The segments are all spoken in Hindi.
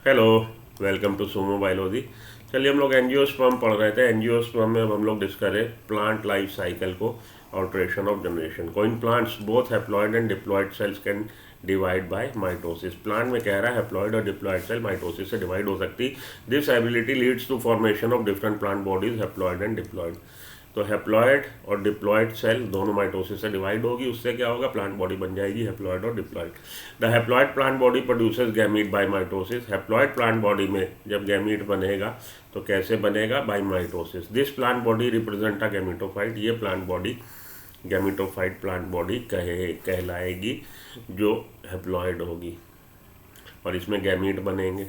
Hello, welcome to Sumo biology. चलिए हम लोग एंजियोस्पर्म पढ़ रहे थे। एंजियोस्पर्म में अब हम लोग डिस्कस करें प्लांट लाइफ साइकिल को, ऑल्ट्रेशन ऑफ जनरेशन को। In plants both haploid and diploid cells can divide by mitosis. Plant में कह रहा है हैप्लॉइड और डिप्लॉइड सेल माइटोसिस से डिवाइड हो सकती। This ability leads to formation of different plant bodies, haploid and diploid. तो हैप्लॉइड और डिप्लॉइड सेल दोनों माइटोसिस से डिवाइड होगी, उससे क्या होगा, प्लांट बॉडी बन जाएगी हैप्लॉइड और diploid. The haploid plant body produces gamete by mitosis. Haploid plant body में जब गैमीट बनेगा तो कैसे बनेगा, by mitosis. This plant body represent a gametophyte. ये plant body gametophyte plant body कहलाएगी, जो हैप्लॉइड होगी और इसमें गैमीट बनेंगे।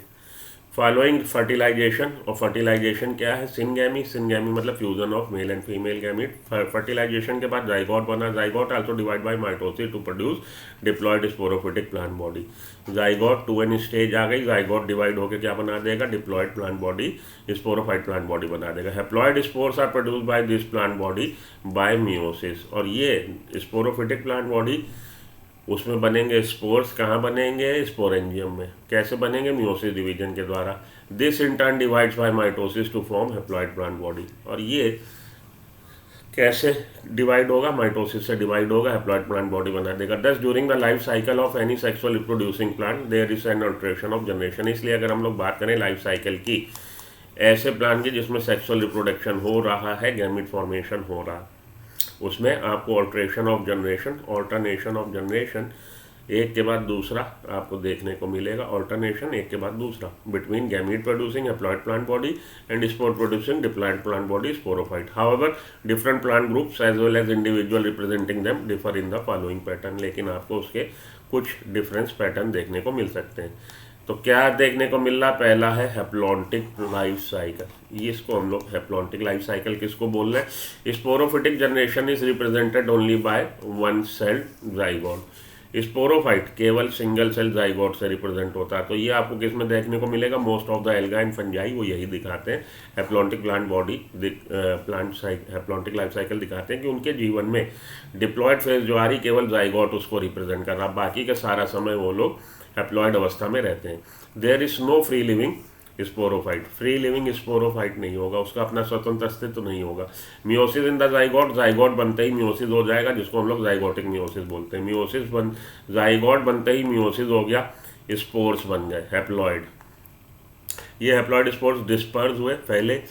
फॉलोइंग फर्टिलाइजेशन, और फर्टिलाइजेशन क्या है, सिनगैमी। सिनगैमी मतलब fusion of male and female gamete. Fertilization के बाद जाइगोट बना। Zygote also divide by mitosis to produce diploid sporophytic plant body. Zygote 2n stage आ गई। जाइगोट डिवाइड होकर क्या बना देगा, diploid plant body, sporophyte plant body बना देगा। Haploid spores are produce by this plant body by meiosis. और ये स्पोरोफिटिक प्लांट बॉडी, उसमें बनेंगे स्पोर्स। कहाँ बनेंगे, स्पोरेंजियम में। कैसे बनेंगे, मियोसिस डिवीजन के द्वारा। This in turn divides by mitosis to form haploid plant body. और ये कैसे डिवाइड होगा, माइटोसिस से डिवाइड होगा, हैप्लॉइड प्लांट बॉडी बना देगा। Thus during the life cycle of any sexual reproducing plant there is an alteration of generation. इसलिए अगर हम लोग बात करें लाइफ साइकिल की, ऐसे प्लांट की जिसमें सेक्सुअल रिप्रोडक्शन हो रहा है, गैमिट फॉर्मेशन हो रहा, उसमें आपको alteration of generation, alternation of generation, एक के बाद दूसरा आपको देखने को मिलेगा। ऑल्टरनेशन, एक के बाद दूसरा, between gamete producing haploid plant body and spore producing diploid plant body, sporophyte. However different plant groups as well as individual representing them differ in the following pattern. लेकिन आपको उसके कुछ डिफरेंस पैटर्न देखने को मिल सकते हैं। तो क्या देखने को मिल रहा, पहला है हैप्लॉन्टिक लाइफ साइकिल। ये इसको हम लोग हैप्लॉन्टिक लाइफ साइकिल किसको बोल रहे हैं, sporophytic generation is represented only by one cell zygote. Sporophyte केवल सिंगल सेल जाइगोट से रिप्रेजेंट होता है। तो ये आपको किस में देखने को मिलेगा, most of the alga and fungi वो यही दिखाते हैं। Haplontic plant body haplontic life cycle दिखाते हैं कि उनके जीवन में डिप्लॉयड फेज जो आ रही, केवल जाइगोट उसको रिप्रेजेंट कर रहा, बाकी का सारा समय वो लोग हैप्लॉयड अवस्था में रहते हैं। There is no free living sporophyte. Free living sporophyte नहीं होगा, उसका अपना स्वतंत्र अस्तित्व नहीं होगा। Meiosis in the zygote, zygote बनते ही मियोसिस हो जाएगा, जिसको हम लोग जाइगोटिक मियोसिस बोलते हैं। जाइगोट बनते ही मियोसिस हो गया, स्पोर्स बन गए हैप्लॉयड। ये हैप्लॉयड स्पोर्स डिस्पर्स हुए, फैले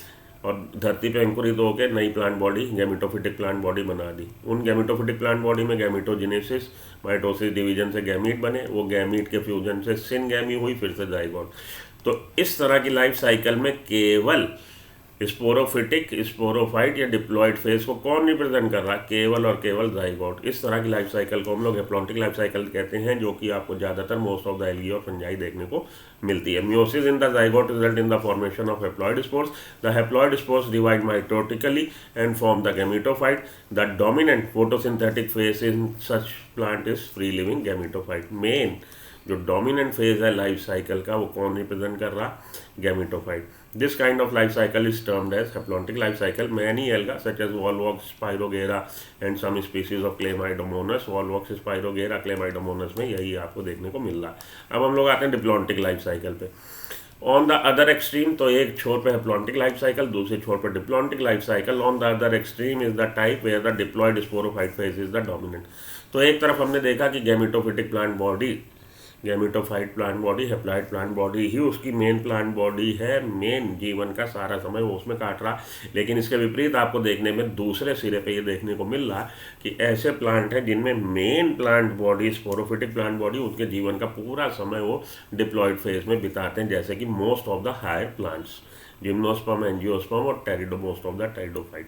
और धरती पे अंकुरित होकर नई plant body, gametophytic plant body बना दी। उन गैमिटोफिटिक प्लांट बॉडी में गैमिटोजेनेसिस, माइटोसिस डिवीजन से गैमीट बने, वो गैमीट के फ्यूजन से सिनगैमी हुई, फिर से जाइगोट। तो इस तरह की लाइफ साइकिल में केवल स्पोरोफिटिक, स्पोरोफाइट या डिप्लॉयड फेज को कौन रिप्रेजेंट कर रहा है, केवल और केवल जाइगोट। इस तरह की लाइफ साइकिल को हम लोग हैप्लॉन्टिक लाइफ साइकिल कहते हैं, जो कि आपको ज़्यादातर मोस्ट ऑफ द एल्गी और फंजाई देखने को मिलती है। Meiosis in the zygote result in the formation of haploid spores. The haploid spores divide mitotically and form the gametophyte. The dominant photosynthetic phase in such plant is free living gametophyte. Main जो डोमिनेंट फेज है लाइफ साइकिल का, वो कौन रिप्रेजेंट कर रहा, gametophyte. This kind of life cycle is termed as haplontic life cycle. Many alga such as Volvox, Spirogyra and some species of Chlamydomonas. Volvox, Spirogyra, Chlamydomonas में यही आपको देखने को मिल रहा है। अब हम लोग आते हैं डिप्लॉन्टिक लाइफ साइकिल पे। ऑन द अदर एक्सट्रीम, तो एक छोर पे हैप्लॉन्टिक लाइफ साइकिल, दूसरे छोर पे diplontic life cycle. On the other extreme is the type where the diploid sporophyte phase is the dominant. तो एक तरफ हमने देखा कि gametophytic plant body, gametophyte plant body, haploid plant body ही उसकी मेन प्लांट बॉडी है, मेन जीवन का सारा समय वो उसमें काट रहा। लेकिन इसके विपरीत आपको देखने में दूसरे सिरे पे ये देखने को मिल रहा कि ऐसे प्लांट हैं जिनमें main plant body, sporophytic plant body, उनके जीवन का पूरा समय वो डिप्लॉयड फेज में बिताते हैं, जैसे कि most of the higher plants, gymnosperm, angiosperm और मोस्ट ऑफ द टेरिडोफाइट,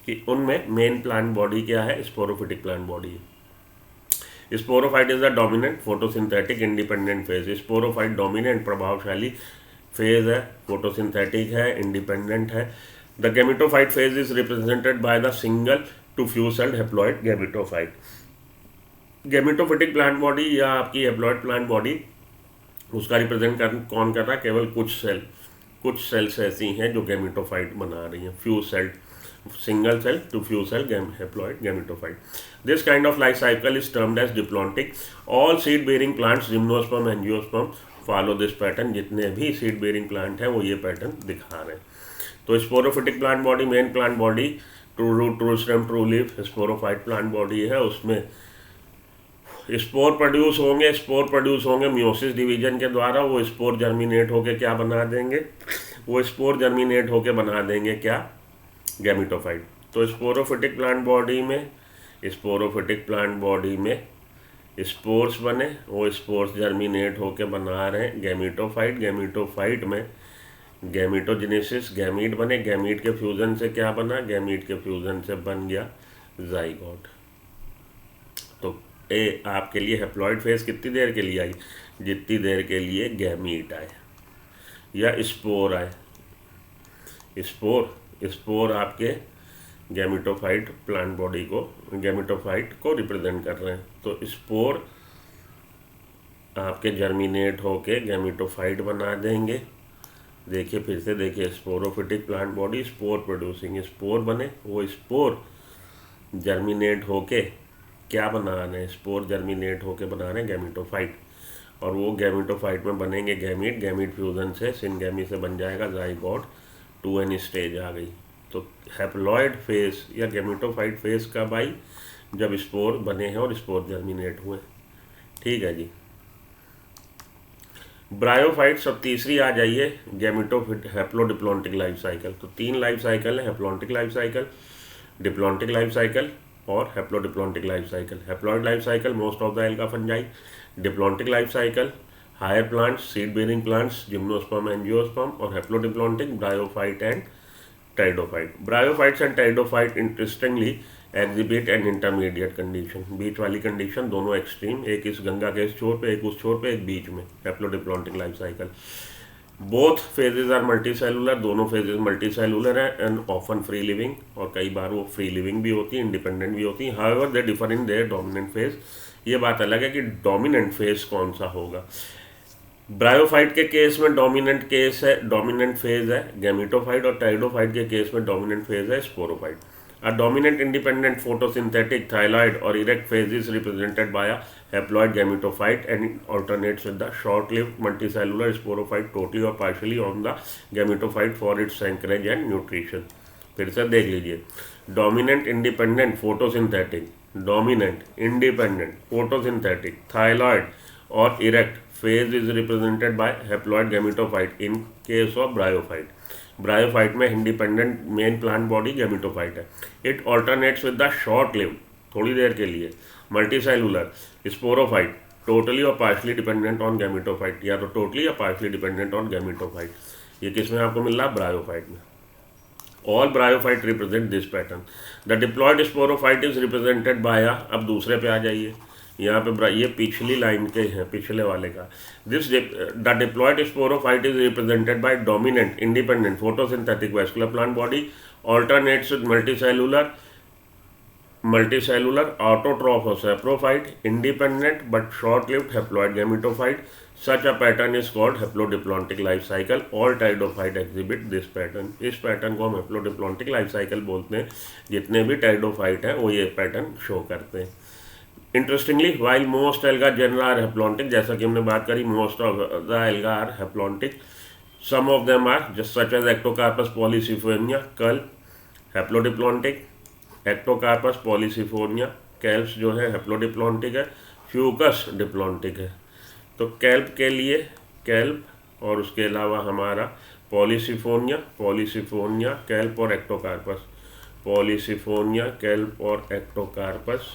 कि उनमें मेन प्लांट बॉडी क्या है, स्पोरोफिटिक प्लांट बॉडी है। Sporophyte is the dominant photosynthetic independent phase. Sporophyte dominant प्रभावशाली फेज है, फोटोसिंथेटिक है, इंडिपेंडेंट है। The gametophyte phase is represented by the single to few celled haploid gametophyte. Gametophytic plant body या आपकी हैप्लॉइड प्लांट बॉडी, उसका रिप्रेजेंट कौन कर रहा है, केवल कुछ सेल्स ऐसी हैं जो गैमिटोफाइट बना रही हैं, few sailed. single cell to few cell haploid gametophyte. This kind of life cycle is termed as diplontic. All seed bearing plants, gymnosperm, angiosperm, follow this pattern. जितने भी सीड बेरिंग प्लांट हैं वो ये पैटर्न दिखा रहे हैं. तो sporophytic plant body, main plant body, true root, true stem, true leaf, sporophyte plant body है. उसमें स्पोर प्रोड्यूस होंगे मियोसिस डिवीजन के द्वारा. वो स्पोर जर्मिनेट होके क्या बना देंगे, वो स्पोर जर्मिनेट होके बना देंगे क्या, गैमेटोफाइट. तो स्पोरोफिटिक प्लांट बॉडी में स्पोर्स बने, वो स्पोर्स जर्मिनेट होके बना रहे हैं गैमेटोफाइट. गैमेटोफाइट में गैमेटोजेनेसिस, गैमीट बने. गैमीट के फ्यूजन से क्या बना, गैमीट के फ्यूजन से बन गया जाइगोट. तो ए आपके लिए हैप्लॉइड फेज कितनी देर के लिए आई, जितनी देर के लिए गैमीट आए या स्पोर आए. स्पोर आपके गैमेटोफाइट प्लांट बॉडी को, गैमेटोफाइट को रिप्रेजेंट कर रहे हैं. तो स्पोर आपके जर्मिनेट होके गैमेटोफाइट बना देंगे. देखिए फिर से देखिए, sporophytic plant body, spore producing, spore बने. वो स्पोर जर्मिनेट होके क्या बना रहे हैं, स्पोर जर्मिनेट होके बना रहे हैं गैमेटोफाइट. और वो गैमेटोफाइट में बनेंगे गैमीट. गैमीट फ्यूजन से सिनगैमी से बन जाएगा जाइगोट. 2n स्टेज आ गई. तो हैप्लॉइड फेज या गैमेटोफाइट फेज कब आई, जब स्पोर बने हैं और स्पोर जर्मिनेट हुए. ठीक है जी. ब्रायोफाइट्स. अब तीसरी आ जाइए, गैमेटोफिट हैप्लोडिप्लॉन्टिक लाइफ साइकिल. तो 3 लाइफ साइकिल है, haplontic life cycle, diplontic life cycle और haplodiplontic life cycle. Haploid life cycle most of the alga fungi. Diplontic life cycle higher plants, seed bearing plants, gymnosperm, angiosperm. और haplodiplontic bryophyte and pteridophyte. Bryophytes and pteridophyte interestingly exhibit an intermediate condition. बीच वाली कंडीशन, दोनों एक्सट्रीम, एक इस गंगा के इस छोर पे, एक उस छोर पे, एक बीच में. Haplodiplontic life cycle. Both phases are multi cellular. दोनों फेजेज मल्टी सेलुलर है एंड ऑफन फ्री लिविंग. और कई बार वो फ्री लिविंग भी होती है, इंडिपेंडेंट भी होती है. However they differ in their dominant phase. ये बात अलग है कि डोमिनेंट फेज कौन सा होगा. ब्रायोफाइट के केस में डोमिनेंट फेज है गैमेटोफाइट. और टाइडोफाइट के केस में डोमिनेंट फेज है sporophyte. A dominant independent photosynthetic thyroid or erect phase is represented by a haploid gametophyte and it alternates with the short-lived multicellular sporophyte totally or partially on the gametophyte for its anchorage and nutrition. फिर से देख लीजिए, dominant independent photosynthetic thyroid or erect phase is represented by haploid gametophyte in case of bryophyte. Bryophyte में independent main plant body gametophyte है. It alternates with the short lived, थोड़ी देर के लिए, मल्टीसेलुलर स्पोरोफाइट टोटली और पार्शली डिपेंडेंट ऑन गैमेटोफाइट. या तो टोटली या पार्शली डिपेंडेंट ऑन गैमेटोफाइट. ये किस में आपको मिल रहा है, ब्रायोफाइट में. All bryophyte represent this pattern. The diploid sporophyte is represented by, अब दूसरे पे आ जाइए. यहाँ पे ये पिछली लाइन के हैं, पिछले वाले का. The diploid sporophyte is represented by dominant independent photosynthetic vascular plant body alternates with multicellular autotroph और saprophyte independent but short lived haploid gametophyte. Such a pattern is called haplodiplontic life cycle. All pteridophyte exhibit this pattern. इस पैटर्न को हम हैप्लोडिप्लॉन्टिक लाइफ साइकिल बोलते हैं. जितने भी टाइडोफाइट हैं वो ये पैटर्न शो करते हैं. Interestingly, while most alga genera are haplontic, जैसा कि हमने बात करी, most of the alga are haplontic. Some of them are just such as Ectocarpus Polysiphonia kelp haplodiplontic. Ectocarpus Polysiphonia kelps जो है हैप्लोडिप्लॉन्टिक है. फ्यूकस डिप्लॉन्टिक है. तो कैल्प के लिए कैल्प और उसके अलावा हमारा पॉलीसिफोनिया कैल्प और एक्टोकार्पस. पॉलीसिफोनिया कैल्प और एक्टोकार्पस,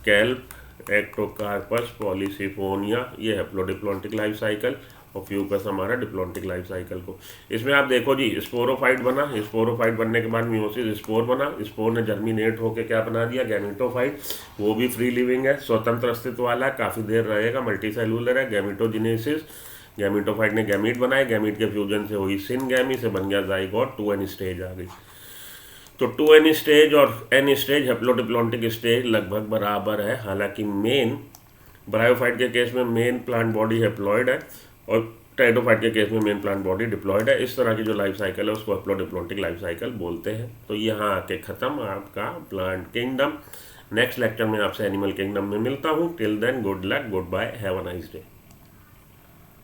कैल्प एक्टोकार्पस पॉलीसिफोनिया, ये हैप्लोडिप्लॉन्टिक लाइफ साइकिल. और फ्यूकस हमारा डिप्लॉन्टिक लाइफ साइकिल को. इसमें आप देखो जी, स्पोरोफाइट बना. स्पोरोफाइट बनने के बाद मियोसिस स्पोर बना. स्पोर ने जर्मिनेट होकर क्या बना दिया, गैमेटोफाइट. वो भी फ्री लिविंग है, स्वतंत्र अस्तित्व वाला है, काफ़ी देर रहेगा, मल्टीसेलुलर है. गैमेटोजेनेसिस, गैमेटोफाइट ने गैमीट बनाए. गैमीट के फ्यूजन से हुई सिनगैमी से बन गया जाइगोट. 2n स्टेज आ गई. तो 2n स्टेज और n स्टेज हैप्लोडिप्लॉन्टिक स्टेज लगभग बराबर है. हालांकि मेन ब्रायोफाइट के केस में मेन प्लांट बॉडी हैप्लॉइड है और टेरिडोफाइट के केस में मेन प्लांट बॉडी डिप्लॉयड है। इस तरह की जो लाइफ साइकिल है उसको हैप्लोडिप्लॉन्टिक लाइफ साइकिल बोलते हैं। तो यहाँ आके ख़त्म आपका प्लांट किंगडम। नेक्स्ट लेक्चर में आपसे एनिमल किंगडम में मिलता हूँ। Till then good luck, goodbye, have a nice day.